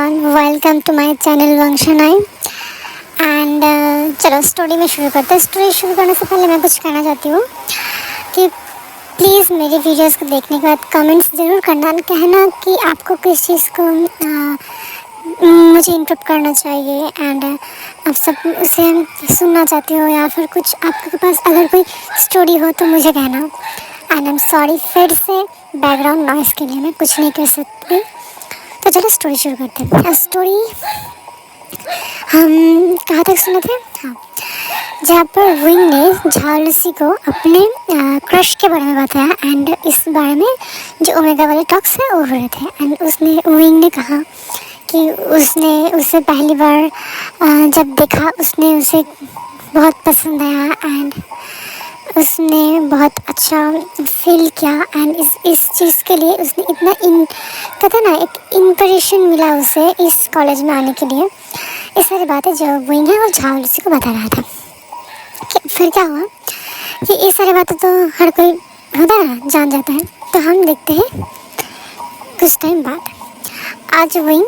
Everyone, welcome to my channel Vansha nine. And चलो story में शुरू करते हैं। स्टोरी शुरू करने से पहले मैं कुछ कहना चाहती हूँ कि प्लीज़ मेरी वीडियोस को देखने के बाद कमेंट्स ज़रूर करना, कहना कि आपको किस चीज़ को मुझे इंटरप्ट करना चाहिए एंड आप सब उसे सुनना चाहते हो या फिर कुछ आपके पास अगर कोई स्टोरी हो तो मुझे कहना। एंड आई एम सॉरी फिर से बैकग्राउंड नॉइज़ के लिए, मैं कुछ नहीं कर सकती। तो चलो स्टोरी शुरू करते हैं। स्टोरी हम कहाँ तक सुने थे? हाँ, जहाँ पर विंग ने झालसी को अपने क्रश के बारे में बताया एंड इस बारे में जो ओमेगा वाले टॉक्स है वो हो रहे थे। एंड उसने विंग ने कहा कि उसने उसे पहली बार जब देखा उसने उसे बहुत पसंद आया एंड उसने बहुत अच्छा फील किया एंड इस चीज़ के लिए उसने इतना कहते ना एक इंस्पिरेशन मिला उसे इस कॉलेज में आने के लिए। ये सारी बातें जो विंग है वो झालसी को बता रहा था। फिर क्या हुआ कि ये सारी बातें तो हर कोई होता है ना, जान जाता है। तो हम देखते हैं कुछ टाइम बाद आज विंग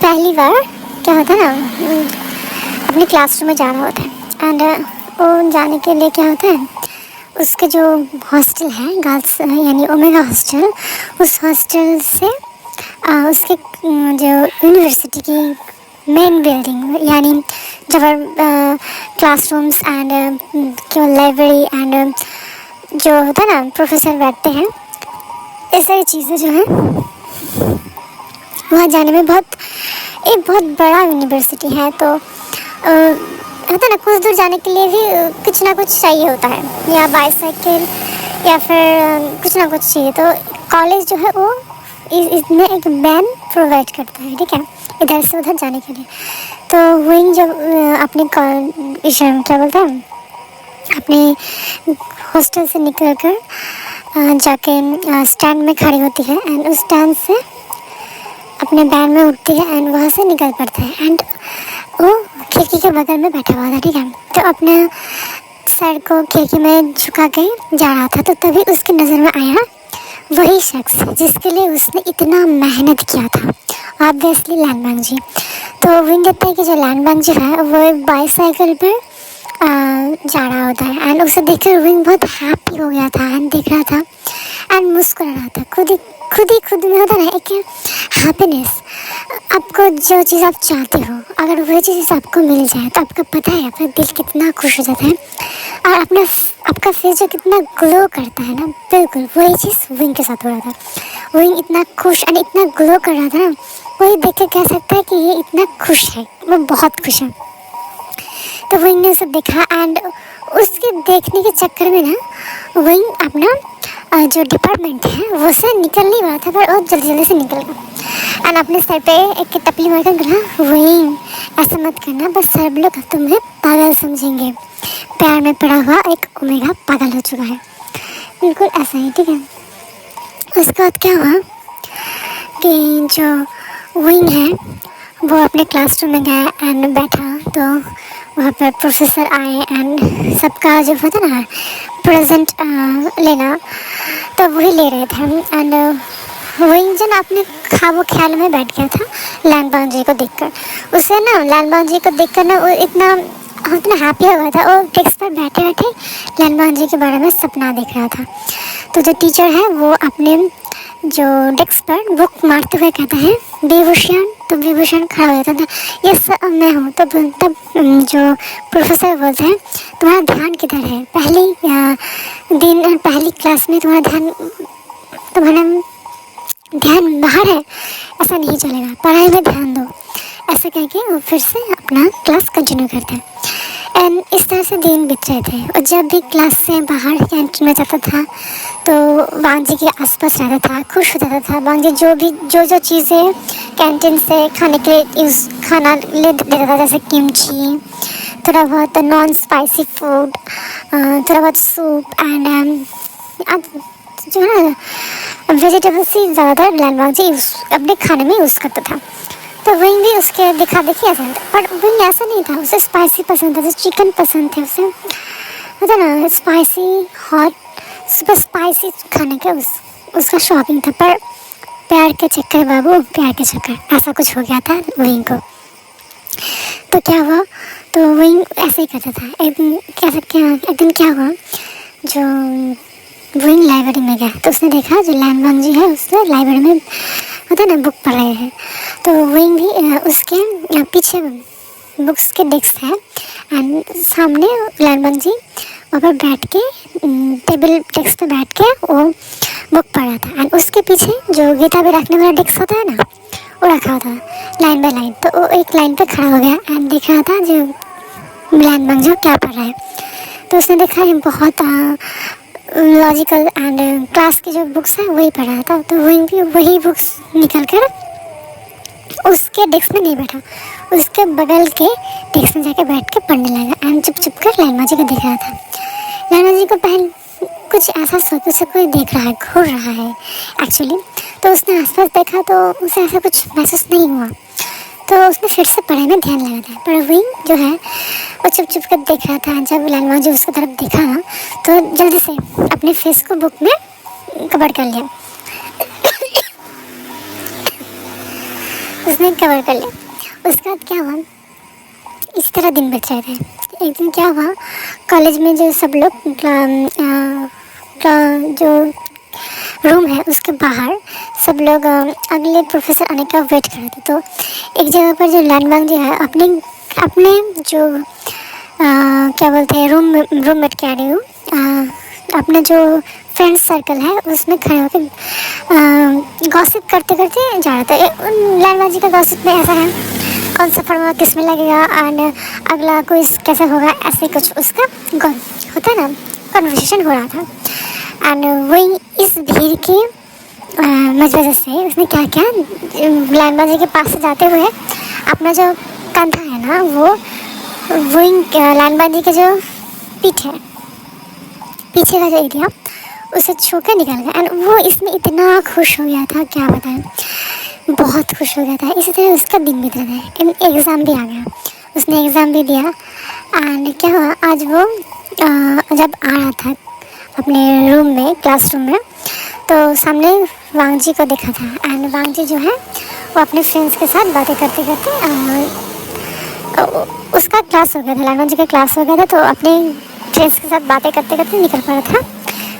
पहली बार क्या होता है ना अपने क्लासरूम में जा रहा होता है एंड वो जाने के लिए क्या होता है उसके जो हॉस्टल है गर्ल्स यानी ओमेगा हॉस्टल, उस हॉस्टल से उसके जो यूनिवर्सिटी की मेन बिल्डिंग यानी जब क्लासरूम्स एंड लाइब्रेरी एंड जो होता है ना प्रोफेसर बैठते हैं, ये सारी चीज़ें जो हैं वहाँ जाने में एक बहुत बड़ा यूनिवर्सिटी है। तो होता है ना कुछ दूर जाने के लिए भी कुछ ना कुछ चाहिए होता है, या बाईसाइकिल या फिर कुछ ना कुछ चाहिए। तो कॉलेज जो है वो इसमें एक वैन प्रोवाइड करता है, ठीक है, इधर से उधर जाने के लिए। तो विंग जब अपने क्या बोलते हैं अपने हॉस्टल से निकल कर जाके स्टैंड में खड़ी होती है एंड उस स्टैंड से अपने वैन में उठती है एंड वहाँ से निकल पड़ता है एंड वो खिड़की के बगल में बैठा हुआ था, ठीक है। तो अपने सर को खिड़की में झुका के जा रहा था। तो तभी उसकी नज़र में आया वही शख्स जिसके लिए उसने इतना मेहनत किया था, ऑब्वियसली लैनबांग जी। तो विंग कहता है कि जो लैनबांग जी है वो बाईसाइकिल पर जा रहा होता है एंड उसे देखकर विंग बहुत हैप्पी हो गया था एंड देख रहा था एंड मुस्कुरा रहा था। खुद में होता ना एक हैप्पीनेस। आपको जो चीज़ आप चाहते हो अगर वही चीज़ आपको मिल जाए तो आपका पता है आपका दिल कितना खुश हो जाता है और आपका फेस जो कितना ग्लो करता है ना, बिल्कुल वही चीज़ विंग के साथ हो रहा था। विंग इतना खुश और इतना ग्लो कर रहा था ना, वही देख कर कह सकता है कि ये इतना खुश है, वो बहुत खुश है। तो विंग ने उसे देखा एंड उसके देखने के चक्कर में ना विंग अपना जो डिपार्टमेंट है वो से निकल नहीं रहा था, पर वो जल्दी से निकल गया एंड अपने सर पे एक टपली मारकर कहा विंग ऐसा मत करना, बस सब लोग तुम्हें पागल समझेंगे। प्यार में पड़ा हुआ एक ओमेगा पागल हो चुका है, बिल्कुल ऐसा ही, ठीक है। उसके बाद क्या हुआ कि जो विंग है वो अपने क्लासरूम में गया एंड बैठा। तो वहाँ पर प्रोफेसर आए एंड सबका जो होता ना प्रेजेंट लेना, तो वही ले रहे थे एंड विंग जन अपने वो ख्याल में बैठ गया था लैनबांग जी को देखकर। उसे ना लैनबांग जी को देखकर ना वो इतना हैप्पी हो गया था, वो डेस्क पर बैठे बैठे लैनबांग जी के बारे में सपना देख रहा था। तो जो टीचर है वो अपने जो डेस्क पर बुक मारते हुए कहता है विभूषण, तो विभूषण खड़ा हो जाता था, यस मैं हूँ। तब जो प्रोफेसर बोलते हैं तुम्हारा ध्यान किधर है, पहली क्लास में तुम्हारा ध्यान बाहर है, ऐसा नहीं चलेगा, पढ़ाई में ध्यान दो। ऐसा कह के वो फिर से अपना क्लास कंटिन्यू करते हैं एंड इस तरह से दिन बीत रहे थे। और जब भी क्लास से बाहर कैंटीन में जाता था तो वांग जी के आसपास रहता था, खुश हो जाता था। वांग जी जो चीज़ें कैंटीन से खाने के लिए खाना ले देता था, जैसे किमची, थोड़ा बहुत नॉन स्पाइसी फूड, थोड़ा बहुत सूप एंड जो है ना वेजिटेबल्स ही ज़्यादातर लैनबांग जी अपने खाने में यूज़ करता था। तो विंग भी उसके देखा ऐसा था, पर विंग ऐसा नहीं था, उसे स्पाइसी पसंद था, उसे चिकन पसंद थे, उसे होता ना स्पाइसी हॉट सुपर स्पाइसी खाने का उसका शौकीन था। पर प्यार के चक्कर बाबू, प्यार के चक्कर, ऐसा कुछ हो गया था विंग को। तो क्या हुआ, तो विंग ऐसे ही करता था। एक दिन कह सकते हैं, एक दिन क्या हुआ, जो विंग लाइब्रेरी में गया तो उसने देखा जो लैन वांग जी है उसने लाइब्रेरी में होता है ना बुक पढ़ रहे हैं। तो विंग भी उसके पीछे बुक्स के डेस्क है एंड सामने लैन वांग जी वहाँ पर बैठ के टेबल डेस्क पे बैठ के वो बुक पढ़ रहा था एंड उसके पीछे जो गीता भी रखने वाला डेस्क होता है ना वो रखा होता है लाइन बाय लाइन। तो वो एक लाइन पे खड़ा हो गया एंड देख रहा था जो लैन वांग जी क्या पढ़ रहा है। तो उसने देखा है बहुत लॉजिकल एंड क्लास की जो बुक्स है वही पढ़ रहा था। तो विंग भी वही बुक्स निकल कर उसके डेस्क में नहीं बैठा, उसके बगल के डेस्क में जाके बैठ के पढ़ने लगा एंड चुप चुप कर लाइमा जी को देख रहा था। लाइमा जी को पहले कुछ ऐसा सोच उसे कोई देख रहा है, घूर रहा है एक्चुअली। तो उसने आसपास देखा तो उसे ऐसा कुछ महसूस नहीं हुआ। तो उसने फिर से पढ़ाई में ध्यान लगा था। पर विंग जो है वो चुप चुप कर देख रहा था। जब लाइमा जी उसकी तरफ देखा ना तो जल्दी से अपने फेस को बुक में कवर कर लिया। उसने कवर कर लिया। उसके बाद क्या हुआ, इस तरह दिन बीत रहे थे। एक दिन क्या हुआ, कॉलेज में जो सब लोग जो रूम है उसके बाहर सब लोग अगले प्रोफेसर आने का वेट कर रहे थे। तो एक जगह पर जो लैन वांग जी है अपने जो क्या बोलते हैं रूममेट कह रही हूँ, अपना जो फ्रेंड सर्कल है उसमें खड़े होकर गॉसिप करते करते जा रहा था। लैन वांग जी का गॉसिप में ऐसा है, कौन सा फॉर्मूला किस में लगेगा एंड अगला क्विज कैसे होगा, ऐसे कुछ उसका होता है ना, कन्वर्सेशन हो रहा था। एंड वही इस भीड़ की वजह से उसने क्या किया, लाइमा जी के पास से जाते हुए अपना जो कंधा है ना वो लाइमा जी के जो पीछे का जो एरिया उसे छू के निकल गया। एंड वो इसमें इतना खुश हो गया था, क्या बताएं, बहुत खुश हो गया था। इसी तरह उसका दिन बीत रहा था। एग्ज़ाम भी आ गया, उसने एग्ज़ाम भी दिया। एंड क्या हुआ, आज वो जब आ रहा था अपने रूम में, क्लासरूम में, तो सामने वांग जी को देखा था। एंड वांग जी जो है वो अपने फ्रेंड्स के साथ बातें करते करते उसका क्लास हो गया था, लाइमा जी का क्लास हो गया था। तो अपने फ्रेंड्स के साथ बातें करते करते निकल पड़ा था।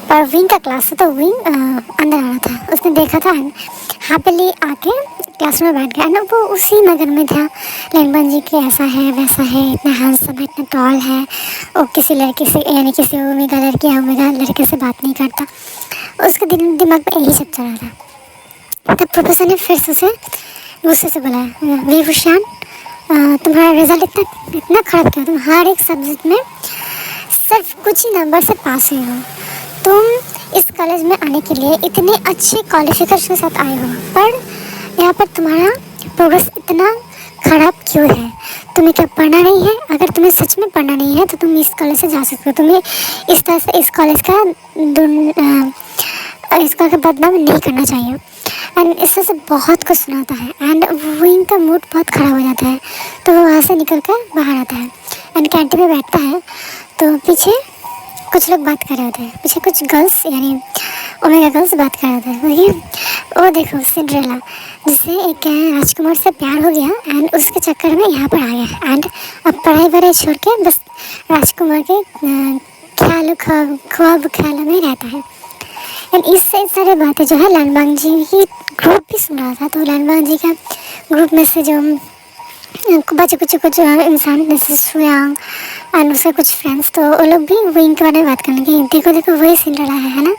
पर विंग का क्लास था तो विंग अंदर आ रहा था। उसने देखा था, हैप्पीली आके क्लास में बैठ गया ना। वो उसी मगन में था, लाइमा जी के ऐसा है वैसा है, इतना हैंडसम है, इतना टॉल है, वो किसी लड़की से यानी किसी ओमेगा लड़की या ओमेगा लड़के से बात नहीं करता। उसके दिमाग में यही सब चल रहा था। तब प्रोफेसर ने फिर से उसे गुस्से से बोला, विभूषण तुम्हारा रिजल्ट इतना ख़राब क्यों, तुम हर एक सब्जेक्ट में सिर्फ कुछ ही नंबर से पास हुई हो, तुम इस कॉलेज में आने के लिए इतने अच्छे क्वालिफिकेशन के साथ आए हो, पर यहाँ पर तुम्हारा प्रोग्रेस इतना ख़राब क्यों है, तुम्हें क्या पढ़ना नहीं है? अगर तुम्हें सच में पढ़ना नहीं है तो तुम इस कॉलेज से जा सकते हो। तुम्हें इस तरह से इस कॉलेज का बदनाम नहीं करना चाहिए। एंड इससे से बहुत कुछ सुनाता है एंड विंग का मूड बहुत ख़राब हो जाता है। तो वो वहाँ से निकल कर बाहर आता है एंड कैंटीन में बैठता है। तो पीछे कुछ लोग बात कर रहे होते हैं, पीछे कुछ गर्ल्स यानी ओमेगा गर्ल्स बात कर रहे होते हैं। वही वो देखो सिंड्रेला, जिससे एक राजकुमार से प्यार हो गया एंड उसके चक्कर में यहाँ पर आ गया एंड अब पढ़ाई वढ़ाई छोड़ के बस राजकुमार के ख्वाब ख्यालों में रहता है। एंड इससे सारे बातें जो है लाइमा जी की ग्रुप भी सुन रहा था। तो लाइमा जी का ग्रुप में से जो बच्चे कुछ इंसान जैसे सुयांग एंड उसके कुछ फ्रेंड्स, तो वो लोग भी विंग के बारे में बात करने लगे, देखो देखो वही सीन रहा है ना।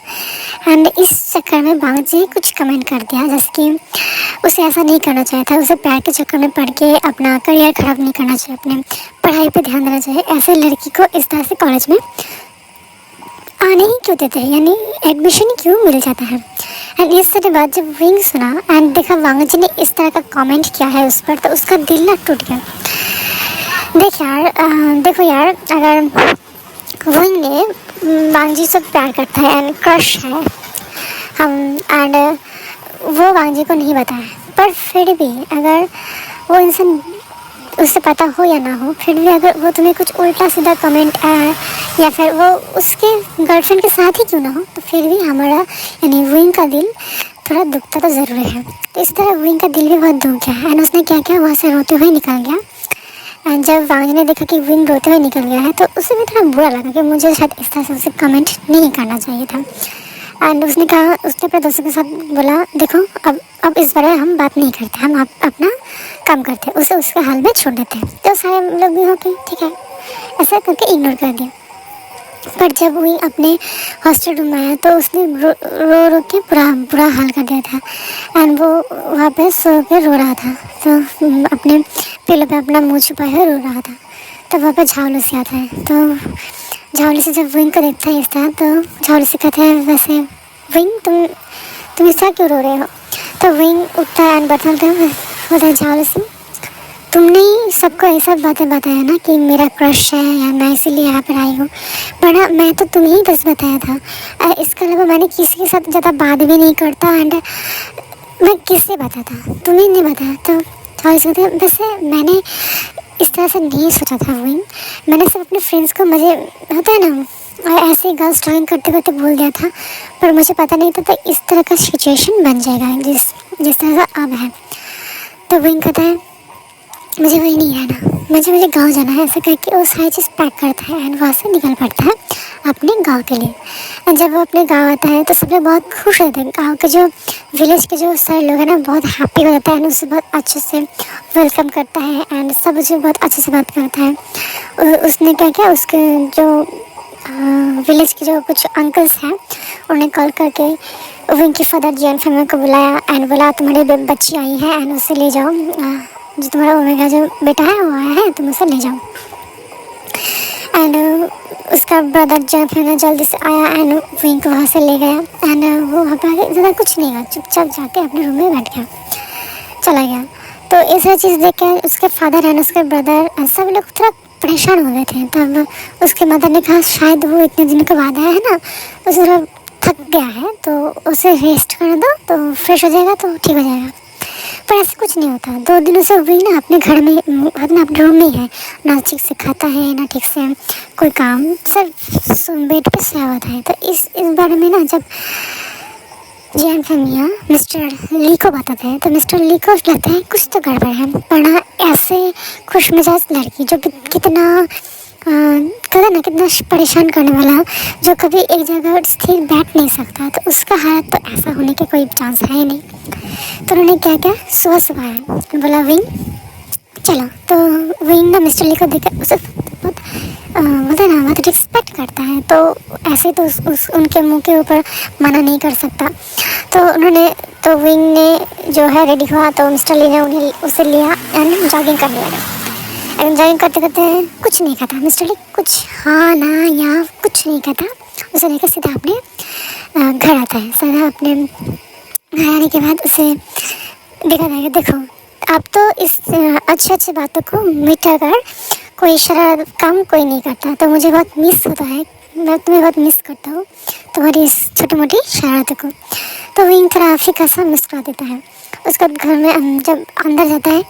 एंड इस चक्कर में वांग जी कुछ कमेंट कर दिया जैसे कि उसे ऐसा नहीं करना चाहिए था, उसे प्यार के चक्कर में पढ़ के अपना करियर ख़राब नहीं करना चाहिए, अपने पढ़ाई पर ध्यान देना चाहिए। ऐसे लड़की को इस तरह से कॉलेज में आने ही क्यों देते हैं, यानी एडमिशन ही क्यों मिल जाता है। एंड इस तरह बात जब विंग सुना एंड देखा वांग जी ने इस तरह का कमेंट किया है उस पर, तो उसका दिल ना टूट गया। देखो यार, अगर विंग ने वांग जी से प्यार करता है एंड क्रश है हम एंड वो वांग जी को नहीं बताया, पर फिर भी अगर वो इंसान उसे पता हो या ना हो, फिर भी अगर वो तुम्हें कुछ उल्टा सीधा कमेंट आया या फिर वो उसके गर्लफ्रेंड के साथ ही क्यों ना हो, तो फिर भी हमारा यानी विंग का दिल थोड़ा दुखता तो ज़रूर है। तो इस तरह विंग का दिल भी बहुत दुख गया एंड उसने क्या किया, वहाँ से रोते हुए निकल गया। एंड जब वांग ने देखा कि विंग रोते हुए निकल गया है तो उसे भी थोड़ा बुरा लगा कि मुझे शायद इस तरह से उसे कमेंट नहीं करना चाहिए था। एंड उसने कहा, उसने अपने दोस्तों के साथ बोला, देखो अब इस बारे में हम बात नहीं करते, हम अपना काम करते, उसे उसके हाल में छोड़ देते हैं। तो सारे लोग भी हो कि ठीक है, ऐसा करके इग्नोर कर दिया। पर जब वो अपने हॉस्टल रूम में आया तो उसने रो के बुरा हाल कर दिया था एंड वो वहाँ पे सो के रो रहा था। तो अपने पिलो पे अपना मुँह छुपाए हुए रो रहा था। तो वहाँ पे झावलू से आता है, तो झावली से जब विंग को देखता है इस तरह, तो झावली से कहता है, वैसे विंग तुम इस तरह क्यों रो रहे हो। तो विंग उठता है एंड बताता है झावली से, तुमने ही सबको ऐसा बातें बताया ना कि मेरा क्रश है या मैं इसीलिए यहाँ पर आई हूँ, बड़ा मैं तो तुम्हें ही बस बताया था। इसके अलावा मैंने किसी के साथ ज़्यादा बात भी नहीं करता एंड मैं किससे बताता, तुम्हें नहीं बताया। तो झावली से कहते हैं, वैसे मैंने इस तरह से नहीं सोचा था विंग, मैंने सब अपने फ्रेंड्स को, मुझे होता है ना, और ऐसे ही गर्ल्स ड्राइंग करते करते बोल दिया था, पर मुझे पता नहीं था तो इस तरह का सिचुएशन बन जाएगा जिस तरह से अब है। तो विंग कहता है, मुझे वही नहीं रहना, मुझे गांव जाना है। ऐसा करके वो सारी चीज़ पैक करता है एंड वहाँ से निकल पड़ता है अपने गांव के लिए। एंड जब वो अपने गांव आता है तो सब लोग बहुत खुश होते हैं। गांव के जो विलेज के जो सारे लोग हैं ना, बहुत हैप्पी हो जाता है एंड उसे बहुत अच्छे से वेलकम करता है एंड सब उसे बहुत अच्छे से बात करता है। उसने क्या किया, उसके जो विलेज के जो कुछ अंकल्स हैं उन्हें कॉल करके विंग की फादर जियान फैमिली को बुलाया एंड बोला, तुम्हारी बच्ची आई है एंड उसे ले जाओ, जो तुम्हारा ओमेगा जो बेटा है वो आया है, तुम उसे ले जाओ। एंड उसका ब्रदर जियान जल्दी से आया एंड विंग को वहाँ से ले गया एंड वो वहाँ पर ज़्यादा कुछ नहीं हुआ, चुपचाप जाके अपने रूम में बैठ गया, चला गया। तो ये सारी चीज़ देख कर उसके फादर एंड उसके ब्रदर सब लोग थोड़ा परेशान हो गए थे। तब उसके मदर ने कहा, शायद वो इतने दिन के बाद आया है ना, उसे थोड़ा थक गया है तो उसे रेस्ट कर दो, तो फ्रेश हो जाएगा तो ठीक हो जाएगा। पर ऐसा कुछ नहीं होता। 2 दिनों से वही ना अपने घर में, अपने रूम में ही है, ना ठीक से खाता है ना ठीक से कोई काम, सिर्फ बेड पे सोया हुआ था। तो इस बारे में ना जब जियान फैमिया मिस्टर ली को बताते हैं तो मिस्टर ली को लगता है कुछ तो गड़बड़ है, वरना ऐसे खुश मिजाज लड़की जो कितना कहते ना कितना परेशान करने वाला, जो कभी एक जगह स्थिर बैठ नहीं सकता, तो उसका हालत तो ऐसा होने के कोई चांस है ही नहीं। तो उन्होंने क्या किया, सुबह आया, बोला विंग चलो। तो विंग ना मिस्टर ली को देखा, उसे बहुत बोलते ना बहुत रिस्पेक्ट करता है, तो ऐसे तो उनके मुंह के ऊपर मना नहीं कर सकता। तो विंग ने जो है रेडी हुआ, तो मिस्टर ली ने उसे लिया एंड जॉगिंग करने लगा। एंड जॉगिंग करते करते कुछ नहीं कहता मिस्टर ली, कुछ हाँ ना या कुछ नहीं कहता, उसे लेकर सीधा अपने घर आता है। सीधा अपने घर आने के बाद उसे देखा जाएगा, देखो आप तो इस अच्छी बातों को मिटा कर कोई शरारत काम कोई नहीं करता, तो मुझे बहुत मिस होता है, मैं तुम्हें बहुत मिस करता हूँ तुम्हारी इस छोटी मोटी शरारतों को। तो विंग थोड़ा फीका सा मुस्कुरा देता है। उसके बाद घर में जब अंदर जाता है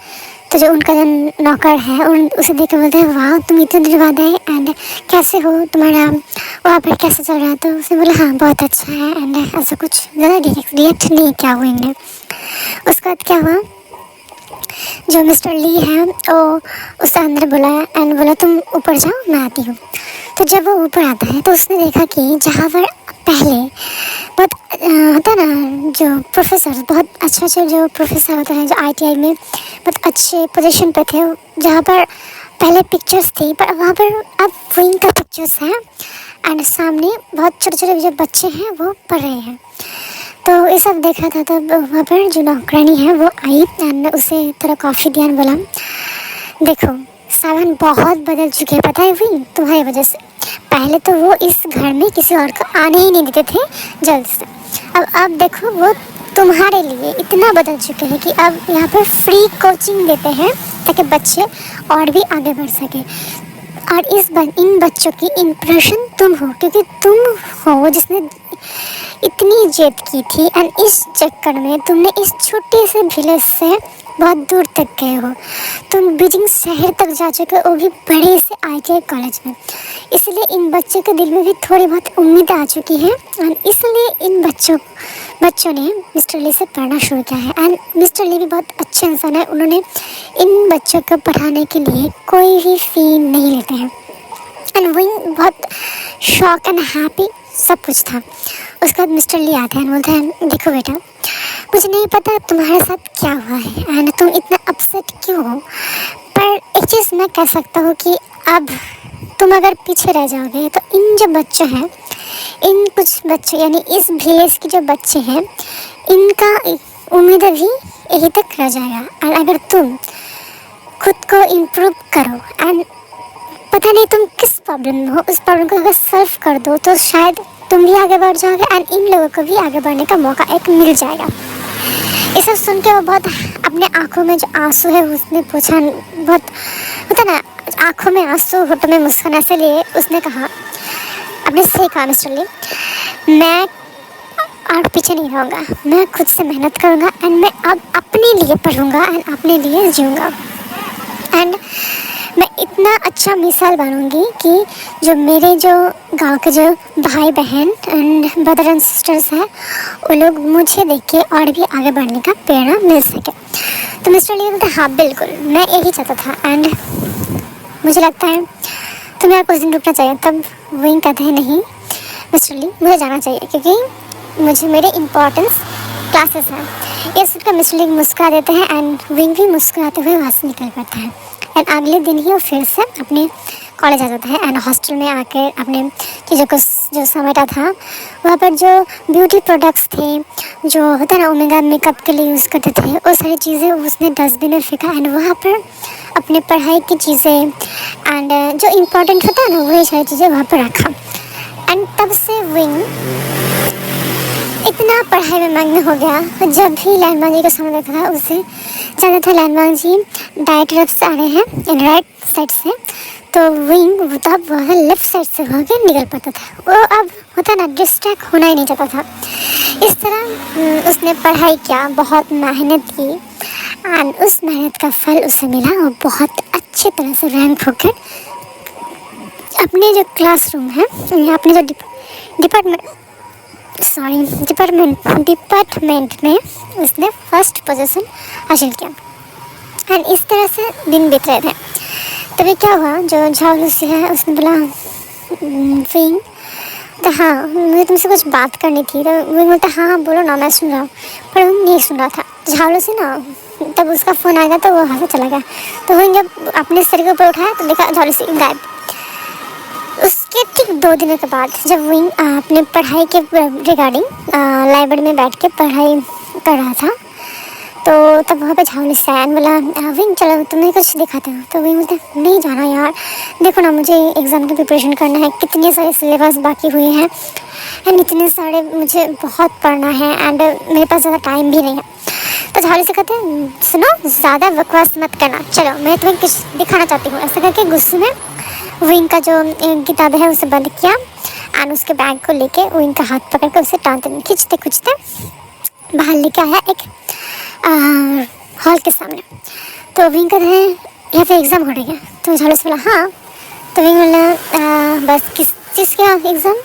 तो जो उनका जो नौकर है उसे देख कर बोलते हैं, वाह तुम इतने दिन बाद आए एंड कैसे हो, तुम्हारा वहाँ पर कैसे चल रहा है। तो उसने बोला हाँ बहुत अच्छा है एंड ऐसा कुछ ज़्यादा रिएक्ट नहीं किया विंग ने। उसके बाद क्या हुआ, जो मिस्टर ली है वो उसे अंदर बुलाया एंड बोला तुम ऊपर जाओ मैं आती हूँ। तो जब वो ऊपर आता है तो उसने देखा कि जहाँ पर पहले बहुत होता है ना जो प्रोफेसर, बहुत अच्छे जो प्रोफेसर होते हैं जो ITI में बहुत अच्छे पोजीशन पे थे, जहाँ पर पहले पिक्चर्स थी, पर वहाँ पर अब विंग का पिक्चर्स है एंड सामने बहुत छोटे छोटे जो बच्चे हैं वो पढ़ रहे हैं। तो ये सब देखा था, तो वहाँ पर जो नौकरानी है वो आई एंड उसे थोड़ा कॉफ़ी दिया, बोला देखो सावन बहुत बदल चुके हैं, पता है विंग तुम्हारी वजह से। पहले तो वो इस घर में किसी और को आने ही नहीं देते थे जल्द से, अब देखो वो तुम्हारे लिए इतना बदल चुके हैं कि अब यहाँ पर फ्री कोचिंग देते हैं ताकि बच्चे और भी आगे बढ़ सके। और इन बच्चों की इम्प्रेशन तुम हो, क्योंकि तुम हो जिसने इतनी जिद की थी एंड इस चक्कर में तुमने इस छोटे से विलेज से बहुत दूर तक गए हो, तुम बीजिंग शहर तक जा चुके हो, वो भी बड़े से IIT कॉलेज में। इसलिए इन बच्चों के दिल में भी थोड़ी बहुत उम्मीद आ चुकी है और इसलिए इन बच्चों ने मिस्टर ली से पढ़ना शुरू किया है। एंड मिस्टर ली भी बहुत अच्छे इंसान है, उन्होंने इन बच्चों को पढ़ाने के लिए कोई भी फ़ी नहीं लेते हैं। एंड विंग बहुत शॉक एंड हैप्पी, सब कुछ था। उसके बाद मिस्टर ली आते हैं, बोलते हैं देखो बेटा, मुझे नहीं पता तुम्हारे साथ क्या हुआ है एंड तुम इतना अपसेट क्यों हो, पर एक चीज़ मैं कह सकता हूँ कि अब तुम अगर पीछे रह जाओगे तो इन जो बच्चे हैं, इन कुछ बच्चे यानी इस विलेज के जो बच्चे हैं, इनका उम्मीद भी यही तक रह जाएगा। और अगर तुम खुद को इम्प्रूव करो एंड पता नहीं तुम किस प्रॉब्लम में हो, उस प्रॉब्लम को अगर सॉल्व कर दो तो शायद तुम भी आगे बढ़ जाओगे एंड इन लोगों को भी आगे बढ़ने का मौका एक मिल जाएगा। ये सब सुन के वो बहुत अपने आंखों में जो आंसू है उसने पूछा, बहुत होता ना आंखों में आंसू होठों में मुस्कान, ऐसे लिए उसने कहा, अपने सही कहा मिस्टर ली, मैं और पीछे नहीं रहूँगा, मैं खुद से मेहनत करूँगा एंड मैं अब अपने लिए पढ़ूँगा एंड अपने लिए जीऊँगा एंड मैं इतना अच्छा मिसाल बनूंगी कि जो मेरे जो गांव के जो भाई बहन एंड ब्रदर एंड सिस्टर्स हैं, वो लोग मुझे देख के और भी आगे बढ़ने का प्रेरणा मिल सके। तो मिस्टर ली बोलते हाँ बिल्कुल, मैं यही चाहता था एंड मुझे लगता है तुम्हें और कुछ दिन रुकना चाहिए। तब विंग कहते हैं नहीं मिस्टर ली, मुझे जाना चाहिए क्योंकि मुझे मेरे इम्पोर्टेंस क्लासेस हैं। ये सुनकर मिस्टर ली मुस्कुरा देते हैं एंड विंग भी मुस्कुराते हुए वहाँ से निकल पड़ता है। एंड अगले दिन ही वो फिर से अपने कॉलेज आ जाता है एंड हॉस्टल में आकर अपने चीज़ों को जो समेटा था, वहाँ पर जो ब्यूटी प्रोडक्ट्स थे, जो होता है ना ओमेगा मेकअप के लिए यूज़ करते थे, वो सारी चीज़ें उसने डस्टबिन में फेंका एंड वहाँ पर अपने पढ़ाई की चीज़ें एंड जो इम्पोर्टेंट होता है ना वही सारी चीज़ें वहाँ पर रखा। एंड तब से विंग इतना पढ़ाई में मग्न हो गया, जब भी लैंडमार्क जी का समय देखता था उससे ज़्यादा था लैंडमार्क जी दाएं तरफ से आ रहे हैं एंड राइट साइड से, तो विंग तब वह लेफ्ट साइड से होकर निकल पाता था। वो अब होता ना डिस्ट्रैक्ट होना ही नहीं चाहता था। इस तरह उसने पढ़ाई किया, बहुत मेहनत की एंड उस मेहनत का फल उसे मिला। वो बहुत अच्छे तरह से रैंक होकर अपने जो क्लासरूम है, अपने जो डिपार्टमेंट में उसने फर्स्ट पोजीशन हासिल किया एंड इस तरह से दिन बीत रहे थे। तभी क्या हुआ, जो झालूसी है उसने बोला विंग, तो हाँ मुझे तुमसे कुछ बात करनी थी। तो विंग बोलता हाँ बोलो ना, मैं सुन रहा हूँ। पर वो नहीं सुन रहा था। झालूसी ना तब उसका फ़ोन आएगा तो वो वहाँ से चला गया। तो विंग जब अपने सिर के ऊपर उठाया तो देखा झालूसी गायब। उसके ठीक 2 दिनों के बाद जब विंग अपने पढ़ाई के रिगार्डिंग लाइब्रेरी में बैठ के पढ़ाई कर रहा था, तो तब वहाँ पे झालूसी आया बोला विंग चलो तुम्हें कुछ दिखाते हो। तो विंग बोलता नहीं जाना यार, देखो ना मुझे एग्ज़ाम की प्रिपरेशन करना है, कितने सारे सिलेबस बाकी हुए हैं एंड इतने सारे मुझे बहुत पढ़ना है एंड मेरे पास ज़्यादा टाइम भी नहीं है। तो झालूसी कहते हैं सुनो ज़्यादा बकवास मत करना, चलो मैं तुम्हें कुछ दिखाना चाहती हूँ। ऐसा करके गुस्से में विंग का जो किताब है उसे बंद किया एंड उसके बैग को लेके विंग का हाथ पकड़ कर उसे टाँगते खींचते खींचते बाहर लेके आया एक हॉल के सामने। तो विंग कहते हैं यहाँ पे एग्ज़ाम हो रही है। तो झालूसी बोला हाँ। तो विंग बोला बस किस चीज़ का एग्ज़ाम।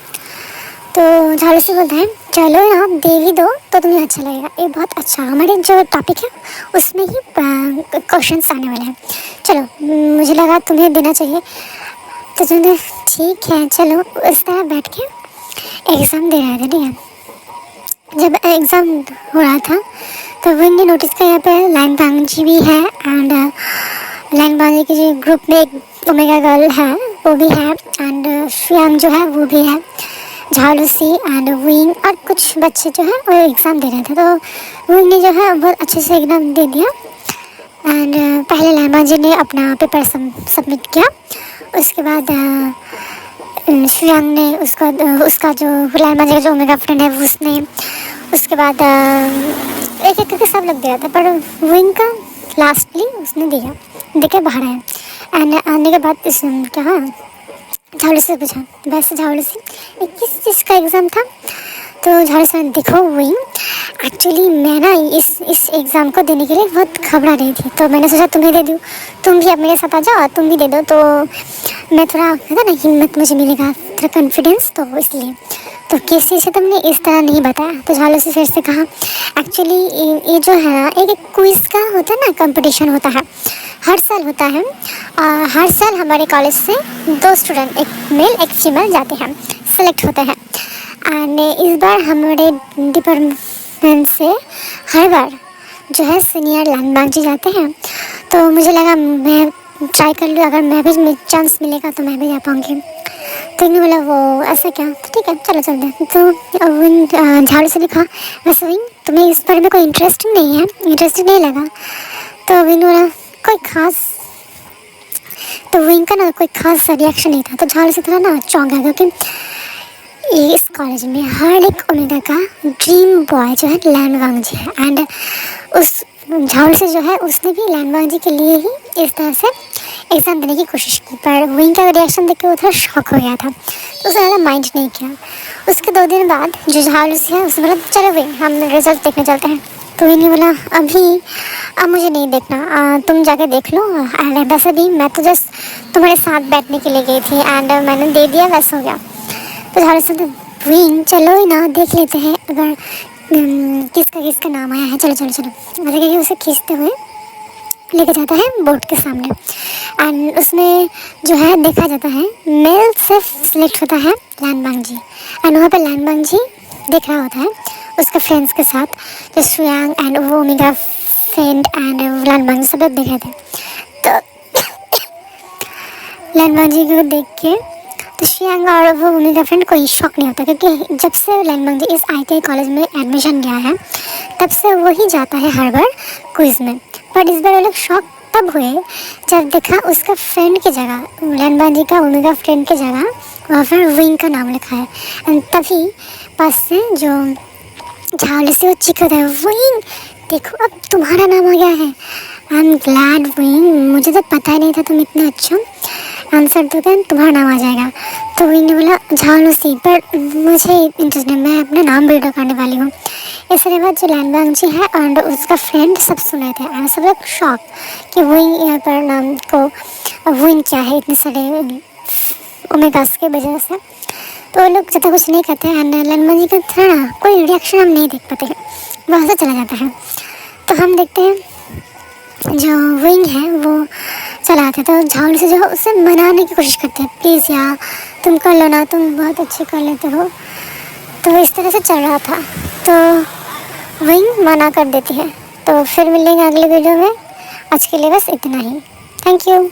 तो झालूसी बोलते हैं चलो यहाँ दे ही दो तो तुम्हें अच्छा लगेगा, ये बहुत अच्छा हमारे जो टॉपिक है उसमें ही क्वेश्चंस आने वाले हैं, चलो मुझे लगा तुम्हें देना चाहिए। तो तुमने ठीक है चलो उस तरह बैठ के एग्ज़ाम दे रहे थे। ठीक है, जब एग्ज़ाम हो रहा था तो विंग ने नोटिस किया यहाँ पे लैंडमार्क जी भी है एंड लैंडमार्क जी के जो ग्रुप में एक ओमेगा गर्ल है वो भी है एंड श्रियांग जो है वो भी है, झालूसी एंड विंग और कुछ बच्चे जो है वो एग्ज़ाम दे रहे थे। तो विंग ने जो है बहुत अच्छे से एग्ज़ाम दे दिया एंड पहले लैंडमार्क जी ने अपना पेपर सबमिट किया। उसके बाद श्रियांग ने उसका जो लैंडमार्क जी का जो ओमेगा फ्रेंड है उसने, उसके बाद एक एक करके सब लोग दे रहा था पर विंग का लास्टली उसने दिया, देके बाहर आया एंड आने के बाद क्या झालूसी से पूछा वैसे झालूसी किस चीज़ का एग्ज़ाम था। तो झाड़ू से देखो विंग, एक्चुअली मैं ना इस एग्ज़ाम को देने के लिए बहुत घबरा रही थी, तो मैंने सोचा तुम्हें दे दूँ, तुम भी अब मेरे साथ आ जाओ और तुम भी दे दो, तो मैं थोड़ा है ना हिम्मत मुझे मिलेगा, थोड़ा कॉन्फिडेंस, तो इसलिए। तो किसी से तुमने इस तरह नहीं बताया? तो झालू से फिर से कहा, एक्चुअली ये जो है ना एक क्विज़ का होता है ना, कंपटीशन होता है, हर साल होता है। हर साल हमारे कॉलेज से 2 स्टूडेंट, एक मेल एक फीमेल जाते हैं, सेलेक्ट होते हैं। एंड इस बार हमारे डिपार्टमेंट से हर बार जो है सीनियर लैंडमार्क जी जाते हैं, तो मुझे लगा मैं ट्राई कर लूँ, अगर मैं भी चांस मिलेगा तो मैं भी जा पाऊँगी। तो इन्होंने बोला वो ऐसा क्या, तो ठीक है चलो चलते हैं। तो विंग झाड़ू से लिखा, वैसे विंग तुम्हें इस बारे में कोई इंटरेस्ट नहीं है, इंटरेस्ट नहीं लगा? तो विंग बोला कोई खास, तो विंग का ना कोई खास रिएक्शन नहीं था। तो झाड़ू से थोड़ा ना चौंक गया, क्योंकि इस कॉलेज में हर एक ओमेगा का ड्रीम बॉय जो है लैंडवांग जी है। एंड उस झाड़ू से जो है उसने भी लैंडवांग जी के लिए ही इस तरह से एग्ज़ाम देने की कोशिश की, पर विंग का रिएक्शन देख के वो थोड़ा शॉक हो गया था, तो उसने ज़्यादा माइंड नहीं किया। उसके 2 दिन बाद जो झाड़ू से है उसने बोला चलो विंग हम रिजल्ट देखने चलते हैं। तो विंग ने बोला अभी अब मुझे नहीं देखना, तुम जाके देख लो, एंड वैसे भी मैं तो जस्ट तुम्हारे साथ बैठने के लिए गई थी एंड मैंने दे दिया, वैसे हो गया। तो झाड़ू से विंग चलो ही ना देख लेते हैं, अगर किसका नाम आया है, चलो चलो चलो, मतलब उसे खींचते हुए लेके जाता है बोर्ड के सामने। एंड उसमें जो है देखा जाता है मेल से सिलेक्ट होता है लैंडमार्क जी, एंड वहाँ पे लैंडमार्क जी देख रहा होता है उसके फ्रेंड्स के साथ, जो श्रेयांग एंड वो मेरा फ्रेंड एंड लैंडमार्क जी सब लोग देख रहे थे। तो लैंडमार्क जी को देख के तो श्रेयांग और वो मेरा फ्रेंड कोई शौक नहीं होता, क्योंकि जब से लैंडमार्क जी इस ITI कॉलेज में एडमिशन लिया है तब से वही जाता है हर बार क्विज़ में। बट इस बार वो लोग शॉक तब हुए जब देखा उसका फ्रेंड की जगह, लैंडमार्क जी का ओमेगा फ्रेंड की जगह वहाँ पर विंग का नाम लिखा है। एंड तभी पास से जो झाड़ू से वो चीख होता है, विंग देखो अब तुम्हारा नाम आ गया है। आई एम ग्लैड विंग, मुझे तो पता ही नहीं था तुम इतना अच्छा आंसर दोगे, तुम्हारा नाम आ जाएगा। तो विंग ने बोला झाड़ू से, पर मुझे इंटरेस्ट नहीं, मैं अपना नाम बिल्ड करने वाली हूँ। इसके बाद जो लैंडमार्क जी है और उसका फ्रेंड सब सुने थे, और सब लोग शॉक कि विंग यहाँ पर नाम को विंग क्या है इतने सारे ओमेगास के वजह से। तो वो लोग ज़्यादा कुछ नहीं कहते हैं, एंड लैंडमार्क जी का थोड़ा ना कोई रिएक्शन हम नहीं देख पाते हैं, वहाँ से चला जाता है। तो हम देखते हैं जो विंग है वो चला आता है, तो झाड़ू से जो है उसे मनाने की कोशिश करते हैं, प्लीज़ यार तुम कर लो ना, तुम बहुत अच्छे कर लेते हो। तो इस तरह से चल रहा था, तो विंग मना कर देती है। तो फिर मिलेंगे अगले वीडियो में, आज के लिए बस इतना ही, थैंक यू।